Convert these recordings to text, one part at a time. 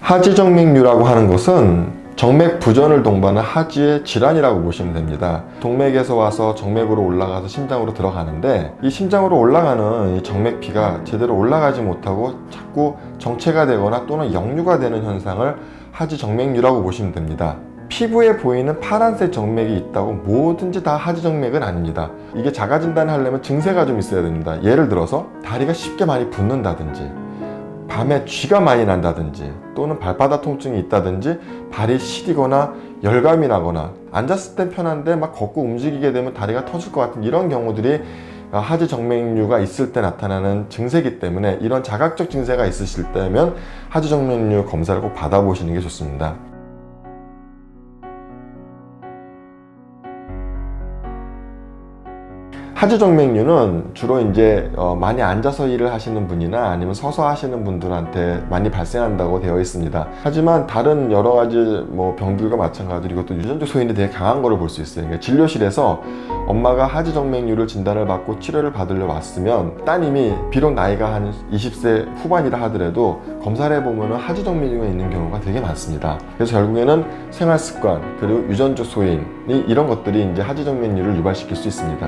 하지정맥류라고 하는 것은 정맥 부전을 동반한 하지의 질환이라고 보시면 됩니다. 동맥에서 와서 정맥으로 올라가서 심장으로 들어가는데, 이 심장으로 올라가는 이 정맥피가 제대로 올라가지 못하고 자꾸 정체가 되거나 또는 역류가 되는 현상을 하지정맥류라고 보시면 됩니다. 피부에 보이는 파란색 정맥이 있다고 뭐든지 다 하지정맥은 아닙니다. 이게 자가진단을 하려면 증세가 좀 있어야 됩니다. 예를 들어서 다리가 쉽게 많이 붓는다든지, 밤에 쥐가 많이 난다든지, 또는 발바닥 통증이 있다든지, 발이 시리거나 열감이 나거나, 앉았을 땐 편한데 막 걷고 움직이게 되면 다리가 터질 것 같은 이런 경우들이 하지정맥류가 있을 때 나타나는 증세이기 때문에, 이런 자각적 증세가 있으실 때면 하지정맥류 검사를 꼭 받아보시는 게 좋습니다. 하지정맥류는 주로 이제 많이 앉아서 일을 하시는 분이나 아니면 서서 하시는 분들한테 많이 발생한다고 되어 있습니다. 하지만 다른 여러 가지 병들과 마찬가지로 이것도 유전적 소인이 되게 강한 거를 볼 수 있어요. 그러니까 진료실에서 엄마가 하지정맥류를 진단을 받고 치료를 받으려 왔으면, 따님이 비록 나이가 한 20세 후반이라 하더라도 검사를 해보면 하지정맥류가 있는 경우가 되게 많습니다. 그래서 결국에는 생활습관 그리고 유전적 소인이, 이런 것들이 이제 하지정맥류를 유발시킬 수 있습니다.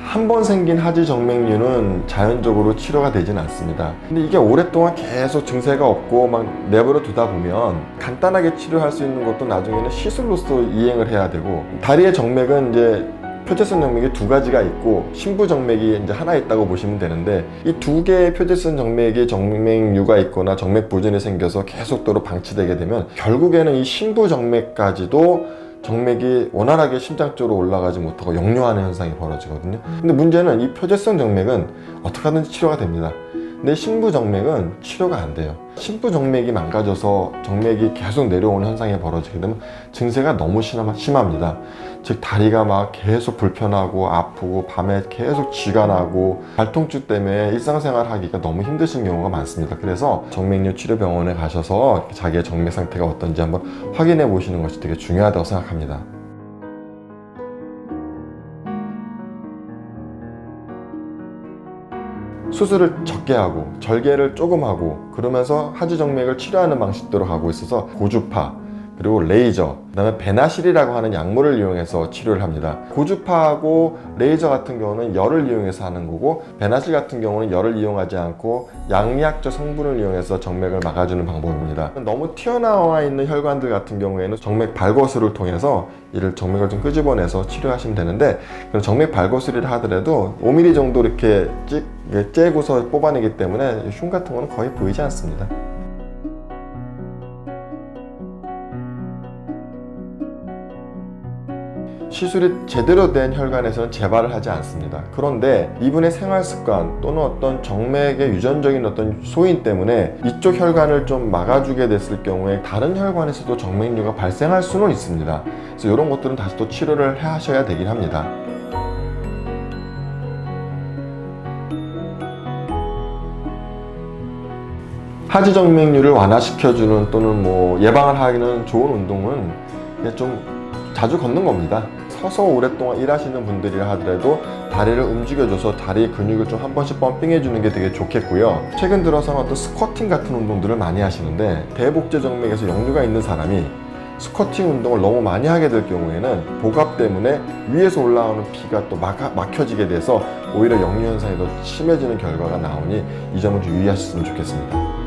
한 번 생긴 하지정맥류는 자연적으로 치료가 되진 않습니다. 근데 이게 오랫동안 계속 증세가 없고 막 내버려 두다 보면 간단하게 치료할 수 있는 것도 나중에는 시술로서 이행을 해야 되고, 다리의 정맥은 이제 표재성 정맥이 두 가지가 있고 심부 정맥이 이제 하나 있다고 보시면 되는데, 이 두 개의 표재성 정맥이 정맥류가 있거나 정맥 부전이 생겨서 계속적으로 방치되게 되면 결국에는 이 심부 정맥까지도 정맥이 원활하게 심장 쪽으로 올라가지 못하고 역류하는 현상이 벌어지거든요. 근데 문제는 이 표재성 정맥은 어떻게 하든지 치료가 됩니다. 근데 심부 정맥은 치료가 안 돼요. 심부 정맥이 망가져서 정맥이 계속 내려오는 현상이 벌어지게 되면 증세가 너무 심합니다. 즉 다리가 막 계속 불편하고 아프고, 밤에 계속 쥐가 나고, 발통증 때문에 일상생활 하기가 너무 힘드신 경우가 많습니다. 그래서 정맥류 치료병원에 가셔서 자기의 정맥 상태가 어떤지 한번 확인해 보시는 것이 되게 중요하다고 생각합니다. 수술을 적게 하고 절개를 조금 하고, 그러면서 하지정맥을 치료하는 방식대로 가고 있어서 고주파 그리고 레이저, 그 다음에 베나실이라고 하는 약물을 이용해서 치료를 합니다. 고주파하고 레이저 같은 경우는 열을 이용해서 하는 거고, 베나실 같은 경우는 열을 이용하지 않고 양리학적 성분을 이용해서 정맥을 막아주는 방법입니다. 너무 튀어나와 있는 혈관들 같은 경우에는 정맥 발거술을 통해서 이를 정맥을 좀 끄집어내서 치료하시면 되는데, 그럼 정맥 발거술이라 하더라도 5mm 정도 이렇게 째고서 뽑아내기 때문에 흉 같은 거는 거의 보이지 않습니다. 시술이 제대로 된 혈관에서는 재발을 하지 않습니다. 그런데 이분의 생활습관 또는 어떤 정맥의 유전적인 어떤 소인 때문에 이쪽 혈관을 좀 막아주게 됐을 경우에 다른 혈관에서도 정맥류가 발생할 수는 있습니다. 그래서 이런 것들은 다시 또 치료를 하셔야 되긴 합니다. 하지정맥류를 완화시켜주는 또는 예방을 하기는 좋은 운동은 좀 자주 걷는 겁니다. 서서 오랫동안 일하시는 분들이라 하더라도 다리를 움직여줘서 다리 근육을 좀 한 번씩 펌핑해주는 게 되게 좋겠고요. 최근 들어서는 어떤 스쿼팅 같은 운동들을 많이 하시는데, 대복제 정맥에서 역류가 있는 사람이 스쿼팅 운동을 너무 많이 하게 될 경우에는 복압 때문에 위에서 올라오는 피가 또 막혀지게 돼서 오히려 역류 현상이 더 심해지는 결과가 나오니 이 점을 좀 유의하셨으면 좋겠습니다.